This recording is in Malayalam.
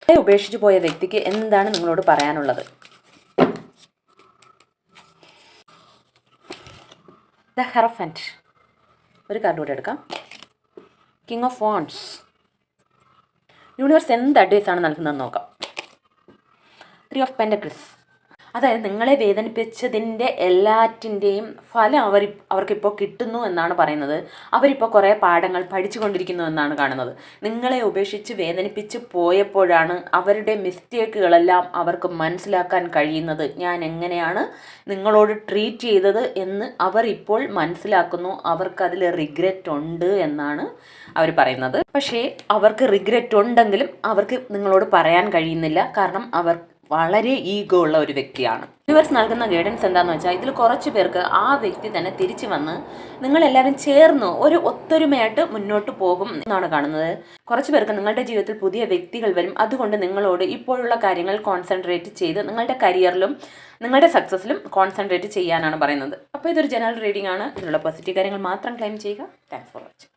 ഉപേക്ഷിച്ചു പോയ വ്യക്തിക്ക് എന്താണ് നിങ്ങളോട് പറയാനുള്ളത്? ദ ഹെറഫന്റ്. ഒരു കാർഡ് കൂടെ എടുക്കാം. King of wants. യൂണിവേഴ്സ് എന്ത് അഡ്വൈസാണ് നൽകുന്നതെന്ന് നോക്കാം. 3 ഓഫ് പെൻറ്റക്കിൾസ്. അതായത് നിങ്ങളെ വേദനിപ്പിച്ചതിൻ്റെ എല്ലാറ്റിൻ്റെയും ഫലം അവർക്കിപ്പോൾ കിട്ടുന്നു എന്നാണ് പറയുന്നത്. അവരിപ്പോൾ കുറേ പാഠങ്ങൾ പഠിച്ചുകൊണ്ടിരിക്കുന്നു എന്നാണ് കാണുന്നത്. നിങ്ങളെ ഉപേക്ഷിച്ച് വേദനിപ്പിച്ച് പോയപ്പോഴാണ് അവരുടെ മിസ്റ്റേക്കുകളെല്ലാം അവർക്ക് മനസ്സിലാക്കാൻ കഴിയുന്നത്. ഞാൻ എങ്ങനെയാണ് നിങ്ങളോട് ട്രീറ്റ് ചെയ്തത് എന്ന് അവർ ഇപ്പോൾ മനസ്സിലാക്കുന്നു. അവർക്കതിൽ റിഗ്രറ്റ് ഉണ്ട് എന്നാണ് അവർ പറയുന്നത്. പക്ഷേ അവർക്ക് റിഗ്രറ്റ് ഉണ്ടെങ്കിലും അവർക്ക് നിങ്ങളോട് പറയാൻ കഴിയുന്നില്ല. കാരണം അവർ വളരെ ഈഗോ ഉള്ള ഒരു വ്യക്തിയാണ്. യൂണിവേഴ്സ് നൽകുന്ന ഗൈഡൻസ് എന്താണെന്ന് വെച്ചാൽ ഇതിൽ കുറച്ച് പേർക്ക് ആ വ്യക്തി തന്നെ തിരിച്ചു വന്ന് നിങ്ങളെല്ലാവരും ചേർന്ന് ഒരു ഒത്തൊരുമയായിട്ട് മുന്നോട്ട് പോകും എന്നാണ് കാണുന്നത്. കുറച്ച് പേർക്ക് നിങ്ങളുടെ ജീവിതത്തിൽ പുതിയ വ്യക്തികൾ വരും. അതുകൊണ്ട് നിങ്ങളോട് ഇപ്പോഴുള്ള കാര്യങ്ങൾ കോൺസെൻട്രേറ്റ് ചെയ്ത് നിങ്ങളുടെ കരിയറിലും നിങ്ങളുടെ സക്സസ്സിലും കോൺസെൻട്രേറ്റ് ചെയ്യാനാണ് പറയുന്നത്. അപ്പോൾ ഇതൊരു ജനറൽ റീഡിംഗ് ആണ്. ഇതിലുള്ള പോസിറ്റീവ് കാര്യങ്ങൾ മാത്രം ക്ലെയിം ചെയ്യുക. Thanks for watching.